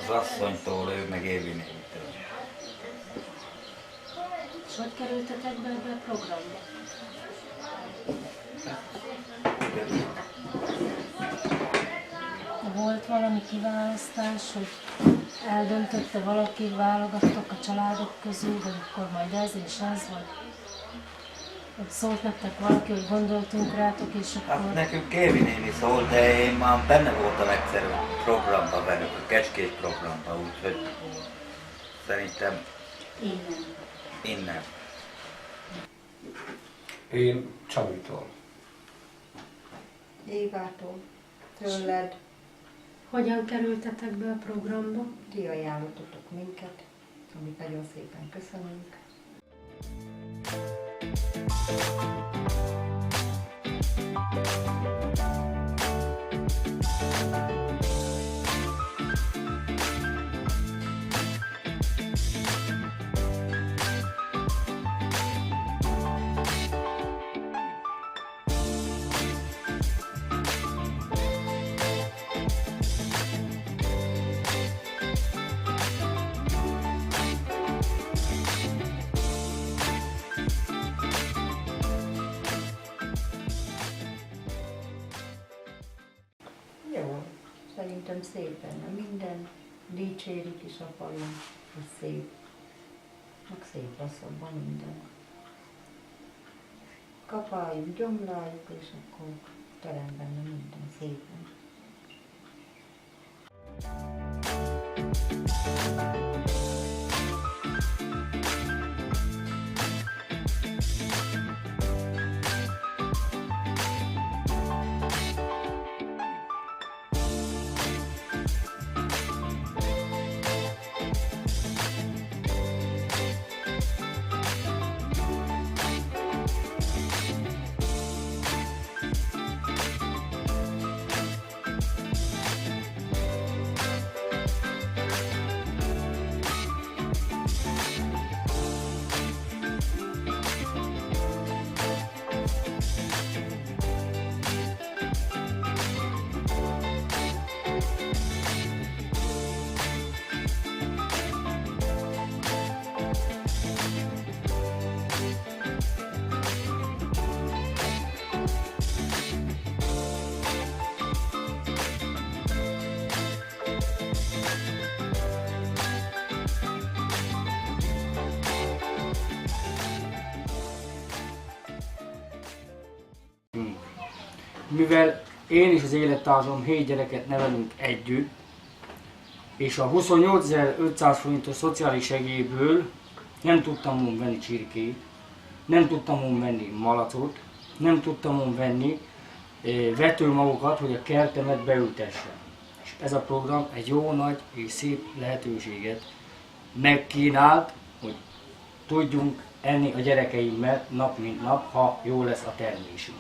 Az asszonytól, ő meg Évi nénitől. És hogy kerültetek be ebbe a programba? Volt valami kiválasztás, hogy eldöntötte valaki, válogattok a családok közül, hogy akkor majd ez és ez, vagy szólt nektek valaki, hogy gondoltunk rátok, és akkor... Hát nekünk Évi néni szólt, de én már benne voltam egyszer a programba velük, a Kecskés programba, úgyhogy szerintem innen. Én Csabitól. Évától, tőled, Hogyan kerültetek be a programba? ti ajánlottatok minket, amit nagyon szépen köszönünk. Jó, szerintem szépen, minden dicsérik is a falon, hogy szép, meg szép lesz abban minden. Kapáljuk, gyomláljuk, és akkor terem benne minden szépen. Mivel én és az élettársam 7 gyereket nevelünk együtt, és a 28.500 forintos szociális segélyből nem tudtam volna venni csirkét, nem tudtam volna venni malacot, nem tudtam volna venni vetőmagokat, hogy a kertemet beültessem. És ez a program egy jó nagy és szép lehetőséget megkínált, hogy tudjunk enni a gyerekeimmel nap mint nap, ha jó lesz a termésünk.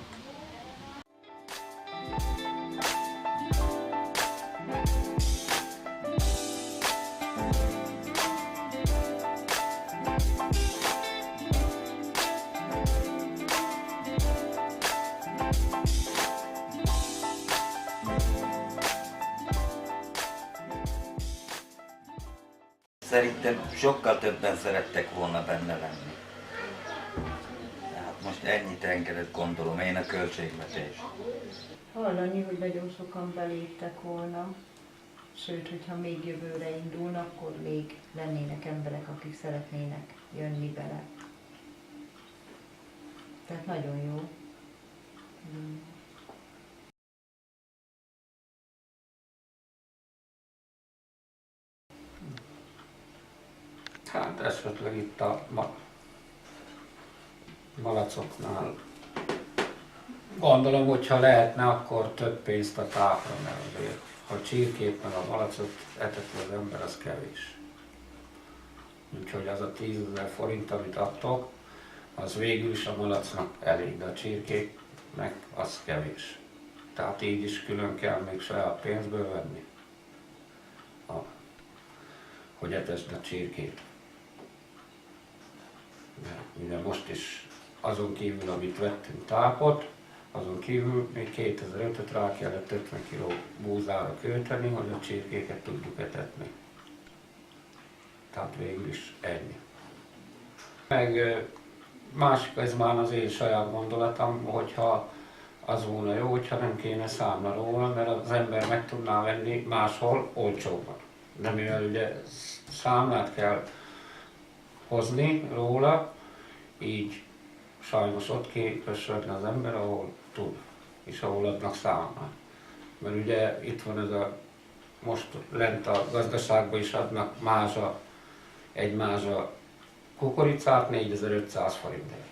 Szerintem sokkal többen szerettek volna benne lenni. Tehát most ennyit engedett, gondolom én, a költségvetés. Hallani, hogy nagyon sokan beléptek volna, sőt, hogyha még jövőre indulna, akkor még lennének emberek, akik szeretnének jönni bele. Tehát nagyon jó. Hát esetleg itt a malacoknál gondolom, hogyha lehetne, akkor több pénzt a tápra, mert azért, ha csirkét meg a malacot eteti az ember, az kevés. Úgyhogy az a 10 000 forint, amit adtok, az végül is a malacnak elég, de a csirkék meg az kevés. Tehát így is külön kell még saját pénzből venni, hogy etesd a csirkét. Ugye most is azon kívül, amit vettünk tápot, azon kívül még 2005-öt rá kellett 50 kg búzára költeni, hogy a csirkéket tudjuk etetni. Tehát végül is ennyi. Meg másik, ez már az én saját gondolatom, hogyha az volna jó, hogyha nem kéne számla róla, mert az ember meg tudná venni máshol olcsóbban. De mivel ugye számlát kell hozni róla, így sajnos ott képesülni az ember, ahol tud, és ahol adnak számlát. Mert ugye itt van ez a, most lent a gazdaságban is adnak mázsa, egy mázsa kukoricát 4500 forintért.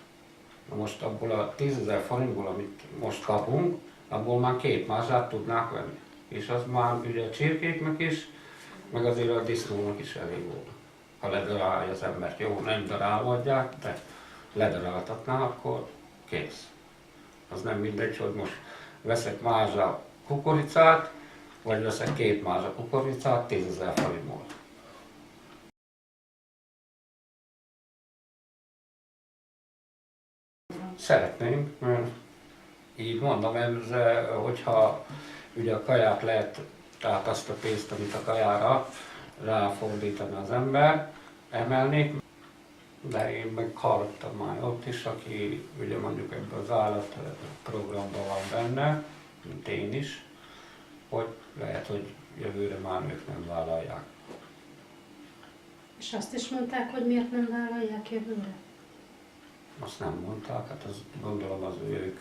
Na most abból a 10 000 forintból, amit most kapunk, abból már 2 mázsát tudnák venni. És az már ugye a csirkéknek is, meg azért a disznónak is elég volna. Ha ledarálja az embert, jó, nem darálodják, de ledaráltatná, akkor kész. Az nem mindegy, hogy most veszek mázsa kukoricát, vagy veszek 2 mázsa kukoricát 10 000 forintból. Szeretnénk, mert így mondom, ezzel, hogyha ugye a kaját lehet, tehát azt a pénzt, amit a kajára ráfordítani az ember, emelni, de én meg hallottam már ott is, aki ugye mondjuk ebben az állatprogramban van benne, mint én is, hogy lehet, hogy jövőre már ők nem vállalják. És azt is mondták, hogy miért nem vállalják jövőre? Azt nem mondták, hát az gondolom az ők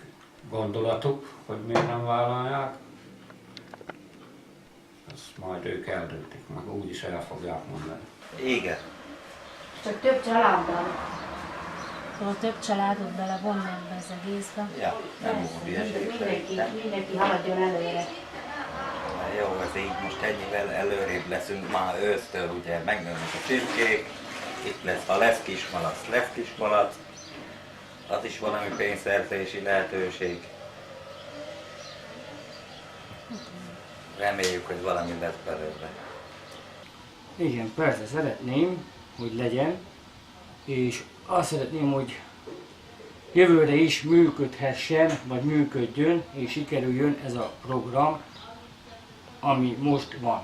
gondolatuk, hogy miért nem vállalják. Ezt majd ők eldöntik, meg úgy is el fogják mondani. Igen. Csak több családban. Szóval több családot belevonni ebbe az egészbe. Ja, nem volt hülyeség szerintem. Mindenki haladjon előre. Jó, ez így most ennyivel előrébb leszünk már ősztől, ugye megnőnek a csirkék, itt lesz, ha lesz kismalac, lesz kismalac, az is valami pénzszerzési lehetőség. Reméljük, hogy valami lesz belőle. Igen, persze szeretném, hogy legyen, és azt szeretném, hogy jövőre is működhessen, vagy működjön, és sikerüljön ez a program, ami most van.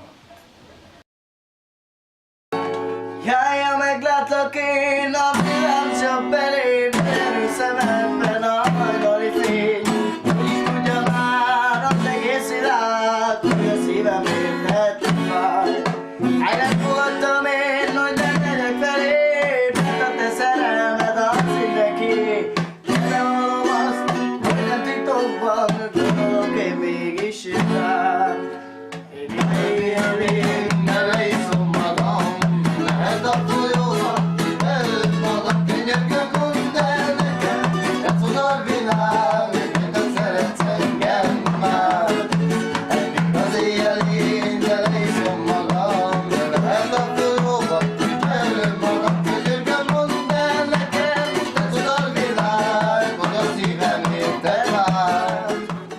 Járja, meglátlak én a villámcsapp belém, erő szememben a hajnali fény. Úgy tudja már az egész világ, hogy a szívem értett.